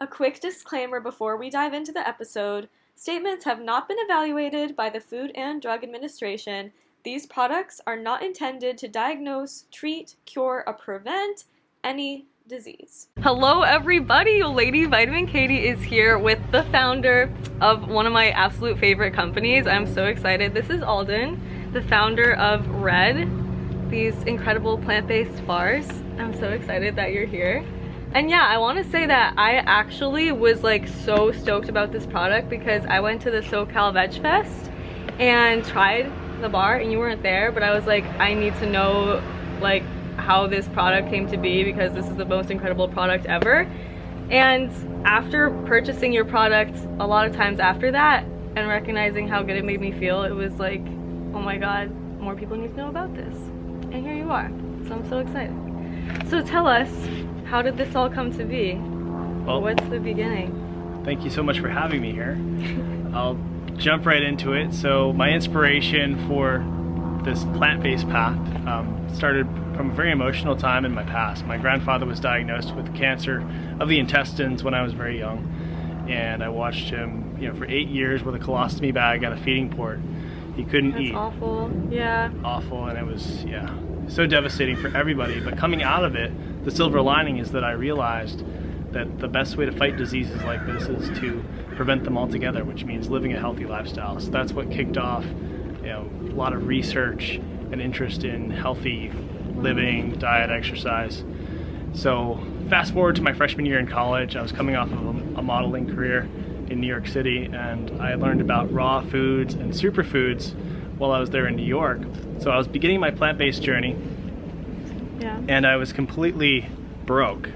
A quick disclaimer before we dive into the episode. Statements have not been evaluated by the Food and Drug Administration. These products are not intended to diagnose, treat, cure, or prevent any disease. Hello everybody, Lady Vitamin Katie is here with the founder of one of my absolute favorite companies. I'm so excited. This is Alden, the founder of Red, these incredible plant-based bars. I'm so excited that you're here. And yeah, I want to say that I actually was like so stoked about this product because I went to the SoCal Veg Fest and tried the bar, and you weren't there, but I was like, I need to know like how this product came to be because this is the most incredible product ever. And after purchasing your product a lot of times after that and recognizing how good it made me feel, it was like, oh my god, more people need to know about this. And here you are. So I'm so excited. So tell us, how did this all come to be? Well, what's the beginning? Thank you so much for having me here. I'll jump right into it. So my inspiration for this plant-based path started from a very emotional time in my past. My grandfather was diagnosed with cancer of the intestines when I was very young, and I watched him, for 8 years with a colostomy bag and a feeding port. He couldn't eat. That's awful. Yeah. Awful, and it was, so devastating for everybody. But coming out of it, the silver lining is that I realized that the best way to fight diseases like this is to prevent them altogether, which means living a healthy lifestyle. So that's what kicked off, a lot of research and interest in healthy living, diet, exercise. So fast forward to my freshman year in college, I was coming off of a modeling career in New York City, and I learned about raw foods and superfoods while I was there in New York. So I was beginning my plant-based journey, and I was completely broke.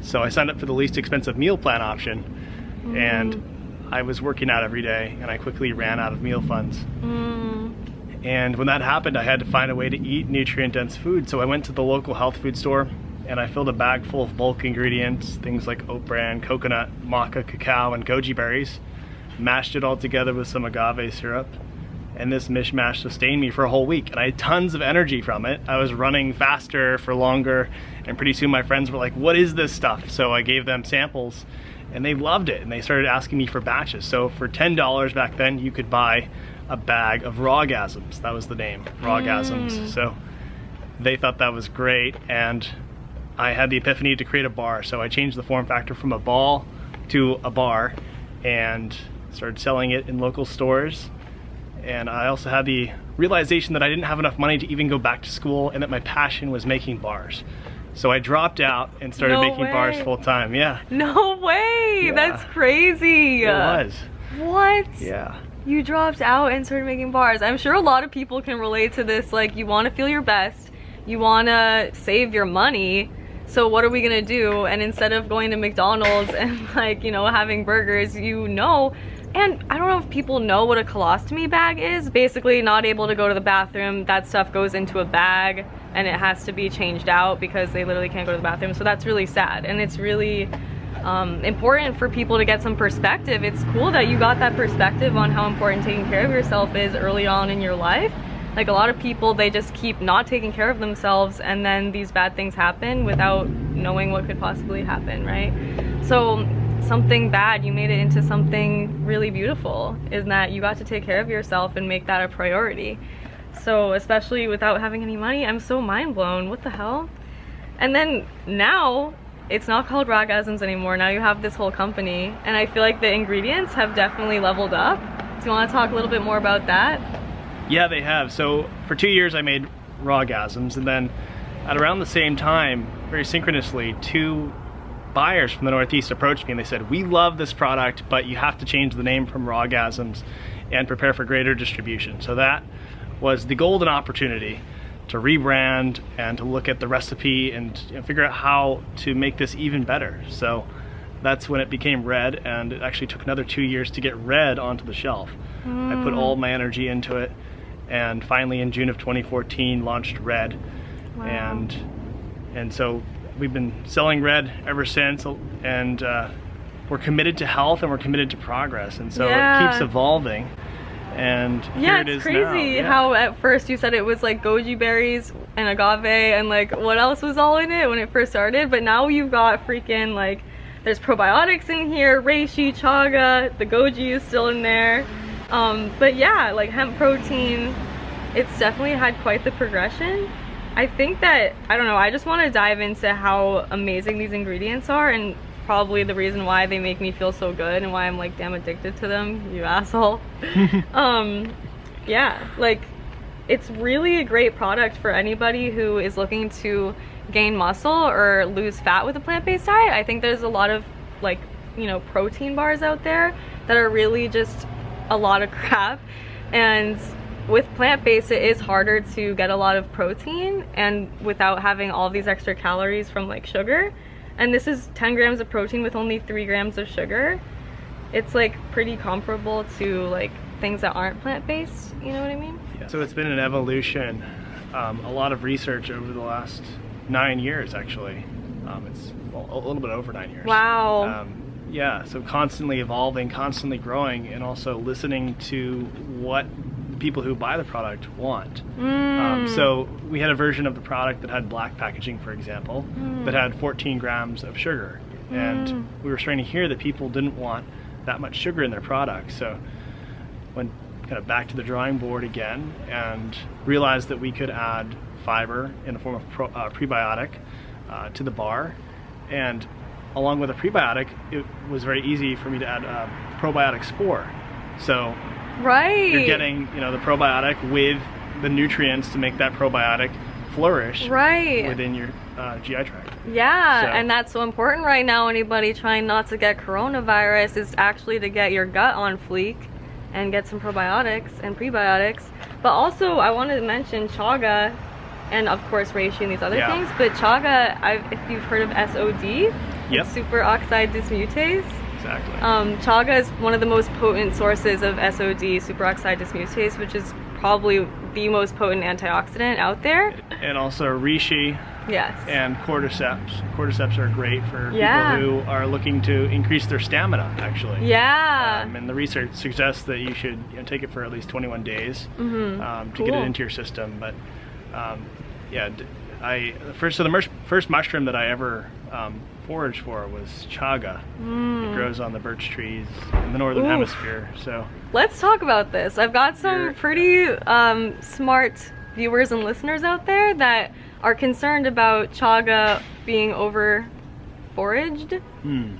So I signed up for the least expensive meal plan option, and I was working out every day, and I quickly ran out of meal funds. And when that happened, I had to find a way to eat nutrient-dense food. So I went to the local health food store, and I filled a bag full of bulk ingredients, things like oat bran, coconut, maca, cacao, and goji berries, mashed it all together with some agave syrup, and this mishmash sustained me for a whole week, and I had tons of energy from it. I was running faster for longer, and pretty soon my friends were like, what is this stuff? So I gave them samples, and they loved it, and they started asking me for batches. So for $10 back then, you could buy a bag of Rawgasms. That was the name, Rawgasms. So they thought that was great, and I had the epiphany to create a bar. So I changed the form factor from a ball to a bar and started selling it in local stores. And I also had the realization that I didn't have enough money to even go back to school, and that my passion was making bars. So I dropped out and started making bars full time. Yeah. No way! Yeah. That's crazy! It was. What? Yeah. You dropped out and started making bars. I'm sure a lot of people can relate to this. Like, you want to feel your best, you want to save your money, so what are we gonna do? And instead of going to McDonald's and having burgers, and I don't know if people know what a colostomy bag is. Basically, not able to go to the bathroom, that stuff goes into a bag and it has to be changed out because they literally can't go to the bathroom. So that's really sad, and it's really important for people to get some perspective. It's cool that you got that perspective on how important taking care of yourself is early on in your life. Like, a lot of people, they just keep not taking care of themselves, and then these bad things happen without knowing what could possibly happen, right? So something bad, you made it into something really beautiful, is that you got to take care of yourself and make that a priority. So especially without having any money, I'm so mind blown. What the hell? And then now it's not called Rawgasms anymore. Now you have this whole company, and I feel like the ingredients have definitely leveled up. Do you want to talk a little bit more about that? Yeah, they have. So for 2 years I made Rawgasms, and then at around the same time, very synchronously, 2 buyers from the Northeast approached me, and they said, we love this product, but you have to change the name from Rawgasms and prepare for greater distribution. So that was the golden opportunity to rebrand and to look at the recipe and figure out how to make this even better. So that's when it became Red, and it actually took another 2 years to get Red onto the shelf. I put all my energy into it, and finally in June of 2014 launched Red. Wow. And so we've been selling Red ever since, and we're committed to health and we're committed to progress, and so it keeps evolving. And here it is. It's crazy now. how at first you said it was like goji berries and agave and like what else was all in it when it first started, but now you've got freaking like There's probiotics in here, reishi, chaga, the goji is still in there. But yeah, like hemp protein, it's definitely had quite the progression. I think that, I don't know, I just want to dive into how amazing these ingredients are, and probably the reason why they make me feel so good and why I'm like damn addicted to them, you asshole. Yeah, like it's really a great product for anybody who is looking to gain muscle or lose fat with a plant-based diet. I think there's a lot of like, you know, protein bars out there that are really just a lot of crap, and with plant-based it is harder to get a lot of protein and without having all these extra calories from like sugar. And this is 10 grams of protein with only 3 grams of sugar. It's like pretty comparable to like things that aren't plant-based, you know what I mean? Yeah. So it's been an evolution, a lot of research over the last 9 years actually. It's well, a little bit over 9 years. Wow. Yeah, so constantly evolving, constantly growing, and also listening to what people who buy the product want. So we had a version of the product that had black packaging, for example, that had 14 grams of sugar. And we were starting to hear that people didn't want that much sugar in their product. So went kind of back to the drawing board again and realized that we could add fiber in the form of prebiotic to the bar. And along with a prebiotic, it was very easy for me to add a probiotic spore. So right, you're getting, you know, the probiotic with the nutrients to make that probiotic flourish right within your GI tract. Yeah, So- and that's so important right now. Anybody trying not to get coronavirus is actually to get your gut on fleek and get some probiotics and prebiotics. But also I wanted to mention chaga and of course reishi and these other Yeah. things, but chaga, if you've heard of SOD, Yep. it's superoxide dismutase. Exactly. Chaga is one of the most potent sources of SOD, superoxide dismutase, which is probably the most potent antioxidant out there. And also reishi Yes. and cordyceps. Cordyceps are great for Yeah. people who are looking to increase their stamina, actually. Yeah. And the research suggests that you should, you know, take it for at least 21 days to get Cool. it into your system. But yeah, the first mushroom that I ever foraged for was chaga. It grows on the birch trees in the northern Oof. hemisphere. So Let's talk about this. I've got some You're- pretty smart viewers and listeners out there that are concerned about chaga being over foraged.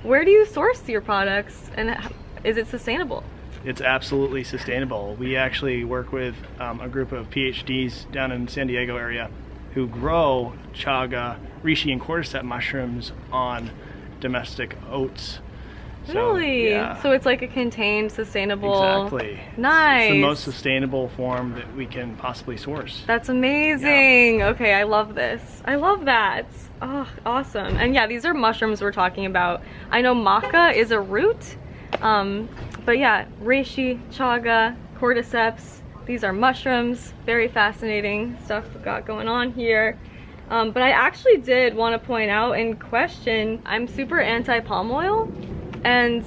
Where do you source your products, and is it sustainable? it's absolutely sustainable. We actually work with a group of PhDs down in San Diego area who grow chaga, reishi, and cordyceps mushrooms on domestic oats. Really? Yeah, So it's like a contained, sustainable. exactly. Nice. It's the most sustainable form that we can possibly source. That's amazing. Okay, I love this. I love that. Oh, awesome. And yeah, these are mushrooms we're talking about. I know maca is a root, but yeah, reishi, chaga, cordyceps, these are mushrooms. Very fascinating stuff we've got going on here. But I actually did want to point out and question, I'm super anti-palm oil, and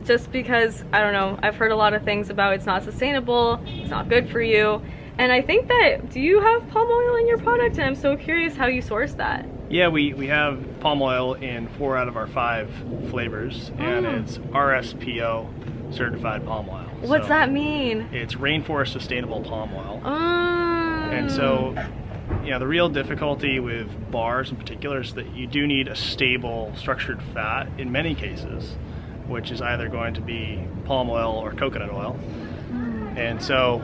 just because, I don't know, I've heard a lot of things about it's not sustainable, it's not good for you. And I think that, do you have palm oil in your product? And I'm so curious how you source that. Yeah, we have palm oil in 4 out of our 5 flavors, and it's RSPO certified palm oil. What's So that mean? It's rainforest sustainable palm oil. Mm. And so, you know, the real difficulty with bars in particular is that you do need a stable, structured fat in many cases, which is either going to be palm oil or coconut oil. And so,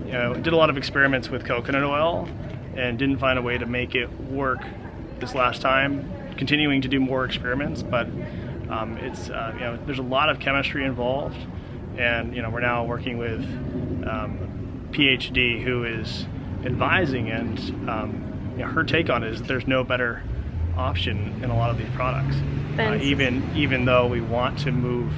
you know, I did a lot of experiments with coconut oil and didn't find a way to make it work this last time, continuing to do more experiments, but it's, you know, there's a lot of chemistry involved, and, you know, we're now working with PhD who is advising, and you know, her take on it is that there's no better option in a lot of these products. Even though we want to move,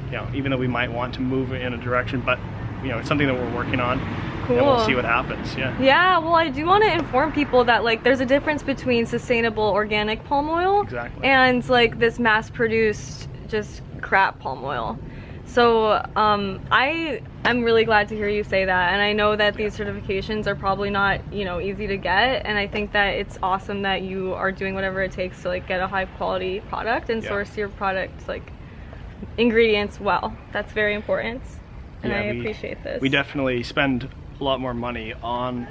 you know, even though we might want to move in a direction, but you know, it's something that we're working on. Cool. And we'll see what happens. Yeah, well, I do want to inform people that like there's a difference between sustainable organic palm oil Exactly. and like this mass-produced just crap palm oil. So I'm really glad to hear you say that, and I know that these certifications are probably not, you know, easy to get, and I think that it's awesome that you are doing whatever it takes to like get a high quality product and source your product like ingredients well. That's very important, and I appreciate this. We definitely spend a lot more money on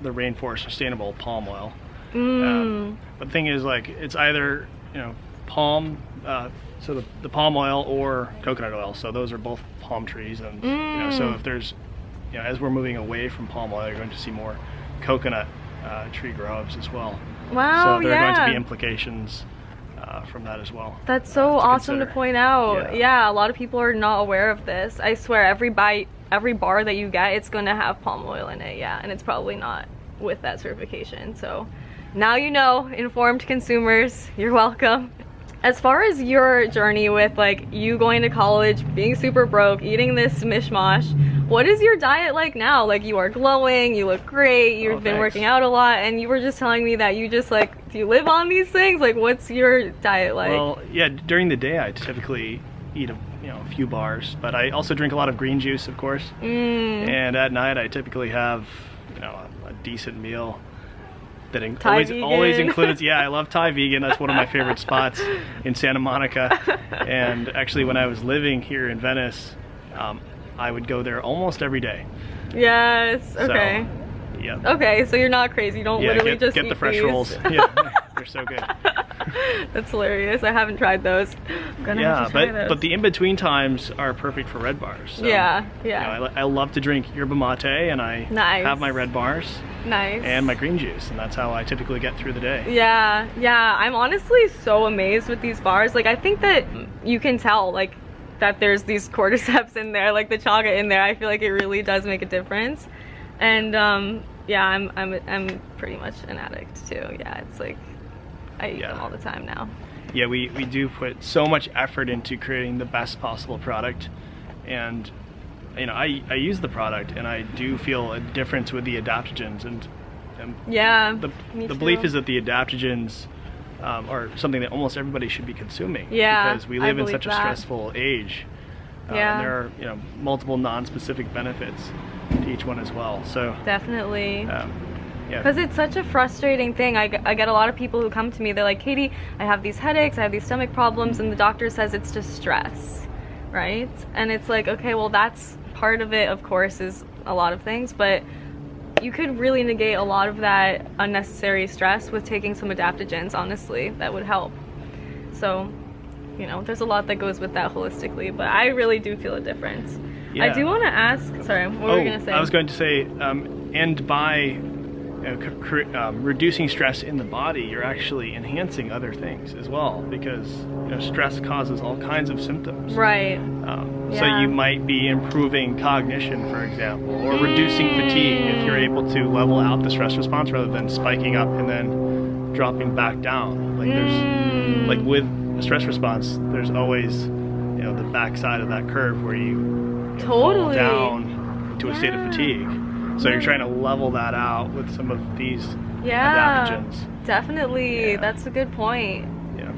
the Rainforest Sustainable palm oil. But the thing is, like, it's either, you know, palm, so the palm oil or coconut oil. So those are both palm trees, and you know, so if there's, you know, as we're moving away from palm oil, you're going to see more coconut tree groves as well. Wow, so there are going to be implications from that as well. That's so awesome to point out. Yeah, a lot of people are not aware of this. I swear, every bar that you get, it's going to have palm oil in it. Yeah, and it's probably not with that certification. So now you know, informed consumers, you're welcome. As far as your journey with like you going to college, being super broke, eating this mishmash, what is your diet like now? Like, you are glowing, you look great, you've been working out a lot, and you were just telling me that you just like, do you live on these things? Like, what's your diet like? Well, yeah, during the day I typically eat a few bars, but I also drink a lot of green juice, of course. And at night I typically have, you know, a decent meal that always includes, I love Thai vegan. That's one of my favorite spots in Santa Monica. And actually, when I was living here in Venice, I would go there almost every day. Yes. Okay. So, yeah. Okay, so you're not crazy. You don't literally just get eat the fresh these. rolls. Yeah, they're so good. That's hilarious. I haven't tried those. I'm gonna have to try those. But the in-between times are perfect for red bars. So, yeah. You know, I love to drink yerba mate, and I have my red bars. Nice. And my green juice, and that's how I typically get through the day. Yeah. I'm honestly so amazed with these bars. Like, I think that you can tell, like, that there's these cordyceps in there, like the chaga in there. I feel like it really does make a difference. And I'm pretty much an addict too. Yeah, it's like I eat them all the time now. Yeah, we do put so much effort into creating the best possible product, and you know, I use the product and I do feel a difference with the adaptogens, and the belief is that the adaptogens are something that almost everybody should be consuming, because we live in such a stressful age. And there are, you know, multiple non-specific benefits to each one as well. So definitely. Because it's such a frustrating thing. I get a lot of people who come to me, they're like, Katie, I have these headaches, I have these stomach problems, and the doctor says it's just stress, right? And it's like, okay, well, that's part of it, of course, is a lot of things, but you could really negate a lot of that unnecessary stress with taking some adaptogens, honestly. That would help. So, you know, there's a lot that goes with that holistically, but I really do feel a difference. I do want to ask, sorry, what were you going to say? I was going to say, and by reducing stress in the body, you're actually enhancing other things as well, because, you know, stress causes all kinds of symptoms. Right. So you might be improving cognition, for example, or reducing fatigue if you're able to level out the stress response rather than spiking up and then dropping back down. Like there's, like with a stress response, there's always, you know, the backside of that curve where you fall down to a state of fatigue. So you're trying to level that out with some of these adaptogens. Definitely. That's a good point.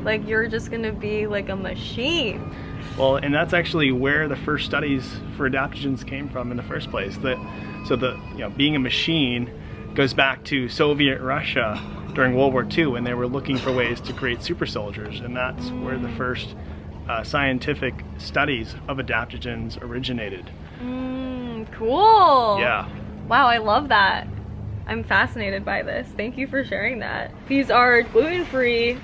Like, you're just gonna be like a machine. Well, and that's actually where the first studies for adaptogens came from in the first place. Being a machine goes back to Soviet Russia during World War II, when they were looking for ways to create super soldiers, and that's where the first scientific studies of adaptogens originated. Cool. Yeah. Wow, I love that. I'm fascinated by this. Thank you for sharing that. These are gluten-free,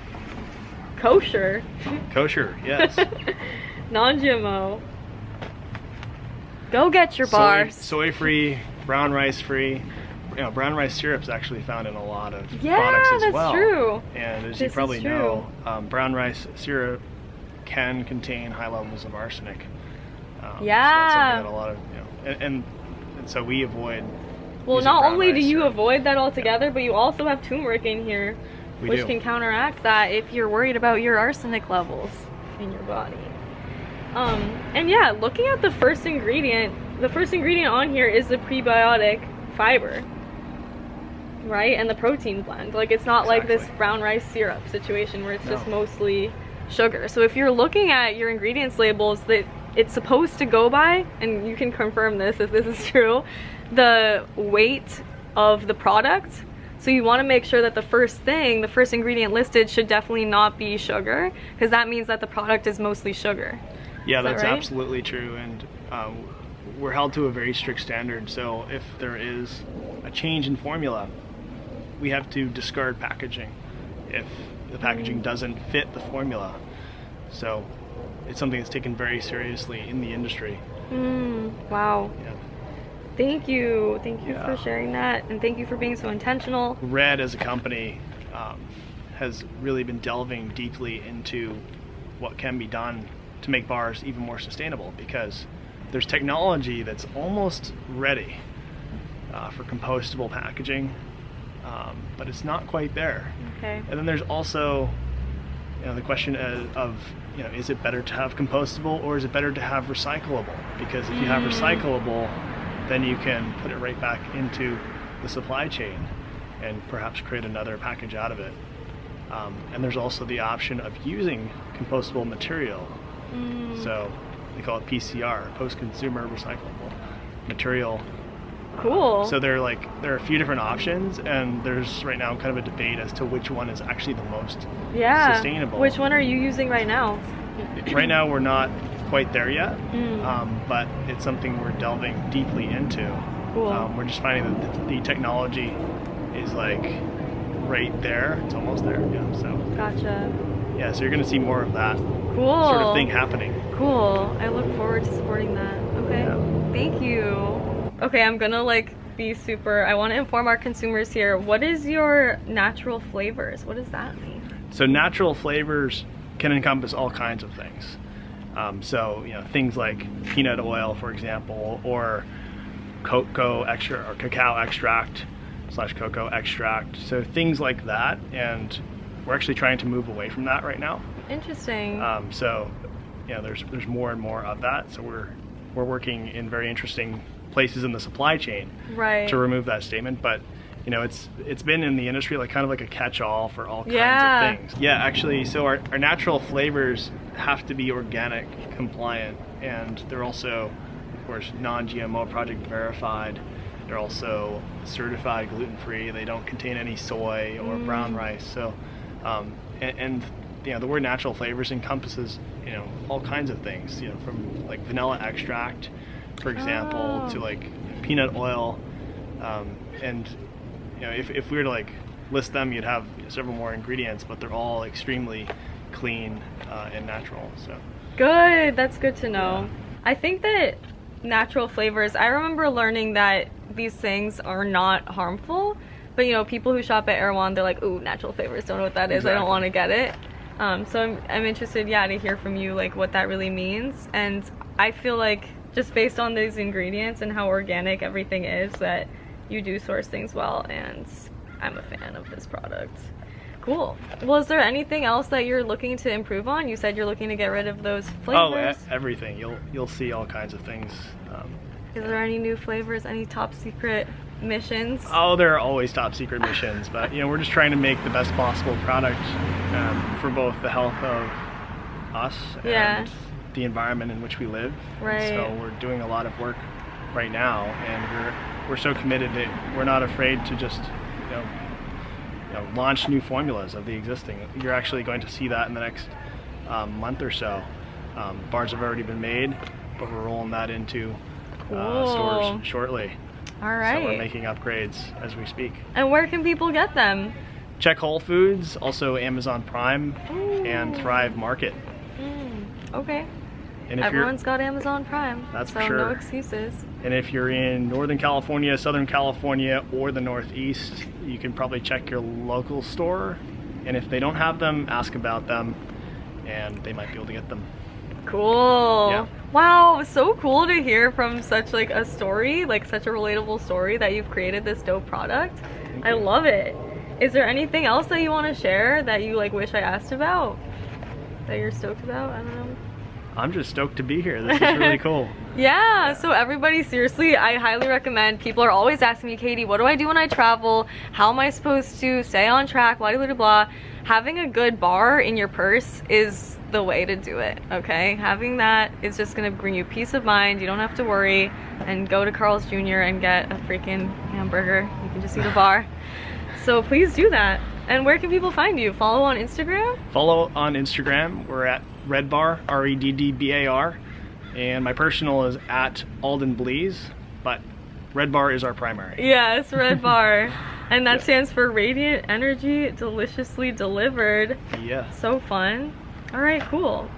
kosher. Kosher, yes. Non-GMO. Go get your bars. Soy-free, brown rice-free. You know, brown rice syrup's actually found in a lot of products as well. Yeah, that's true. And as you probably know, brown rice syrup can contain high levels of arsenic. So that's something that a lot of, you know, and so we avoid. Well, not only do you avoid that altogether, but you also have turmeric in here, which can counteract that if you're worried about your arsenic levels in your body. And yeah, looking at the first ingredient on here is the prebiotic fiber, right? And the protein blend. Like, it's not like this brown rice syrup situation where it's just mostly sugar. So if you're looking at your ingredients labels, that it's supposed to go by, and you can confirm this if this is true, the weight of the product. So you want to make sure that the first ingredient listed should definitely not be sugar, because that means that the product is mostly sugar. Yeah, that's right? absolutely true, and we're held to a very strict standard. So if there is a change in formula, we have to discard packaging if the packaging doesn't fit the formula. So it's something that's taken very seriously in the industry. Wow. Yeah. Thank you for sharing that, and thank you for being so intentional. Red as a company has really been delving deeply into what can be done to make bars even more sustainable, because there's technology that's almost ready for compostable packaging, but it's not quite there. Okay. And then there's also, the question of, is it better to have compostable or is it better to have recyclable? Because if you have recyclable, then you can put it right back into the supply chain and perhaps create another package out of it. And there's also the option of using compostable material. So they call it PCR, post-consumer recyclable material. Cool. So there are a few different options, and there's right now kind of a debate as to which one is actually the most sustainable. Which one are you using right now? Right now we're not quite there yet, but it's something we're delving deeply into. Cool. We're just finding that the technology is like right there. It's almost there. Yeah. So. Gotcha. Yeah. So you're going to see more of that cool sort of thing happening. Cool. I look forward to supporting that. Okay. Yeah. Thank you. Okay, I'm gonna be super. I want to inform our consumers here. What is your natural flavors? What does that mean? So natural flavors can encompass all kinds of things. So things like peanut oil, for example, or cacao extract / cocoa extract. So things like that, and we're actually trying to move away from that right now. Interesting. So there's more and more of that. So we're working in very interesting places in the supply chain to remove that statement. But it's been in the industry kind of like a catch-all for all kinds of things. Yeah, actually, so our natural flavors have to be organic compliant, and they're also, of course, non-GMO project verified. They're also certified gluten-free. They don't contain any soy or brown rice. So and the word natural flavors encompasses all kinds of things, from like vanilla extract, for example, to peanut oil, and if we were to list them, you'd have several more ingredients, but they're all extremely clean and natural. So good. That's good to know. I think that natural flavors, I remember learning that these things are not harmful, but people who shop at Erewhon, they're like, ooh, natural flavors, don't know what that is. Exactly. I don't want to get it. So I'm interested, to hear from you what that really means. And I feel like just based on these ingredients and how organic everything is, that you do source things well, and I'm a fan of this product. Cool. Well, is there anything else that you're looking to improve on? You said you're looking to get rid of those flavors. Oh, everything. You'll see all kinds of things. Is there any new flavors, any top secret missions? Oh, there are always top secret missions, but we're just trying to make the best possible product for both the health of us and the environment in which we live. Right. So we're doing a lot of work right now, and we're so committed that we're not afraid to just launch new formulas of the existing. You're actually going to see that in the next month or so. Bars have already been made, but we're rolling that into stores shortly. All right. So we're making upgrades as we speak. And where can people get them? Check Whole Foods, also Amazon Prime, and Thrive Market. Okay. And if everyone's got Amazon Prime. That's so for sure. No excuses. And if you're in Northern California, Southern California, or the Northeast, you can probably check your local store. And if they don't have them, ask about them, and they might be able to get them. Cool. Yeah. Wow, so cool to hear from such a story, such a relatable story, that you've created this dope product. I love it. Is there anything else that you want to share that you wish I asked about? That you're stoked about? I don't know. I'm just stoked to be here. This is really cool. Yeah, so everybody, seriously, I highly recommend. People are always asking me, Katie, what do I do when I travel? How am I supposed to stay on track? Blah, blah, blah, blah. Having a good bar in your purse is the way to do it, okay? Having that is just gonna bring you peace of mind. You don't have to worry and go to Carl's Jr. and get a freaking hamburger. You can just eat a bar. So please do that. And where can people find you? Follow on Instagram? Follow on Instagram. We're at Redbar, REDDBAR. And my personal is at Alden Blease, but Red Bar is our primary. Yes, Red Bar. And that stands for Radiant Energy Deliciously Delivered. Yeah. So fun. All right, cool.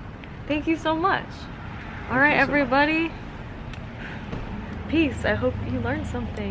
Thank you so much. All right, everybody. Peace. I hope you learned something.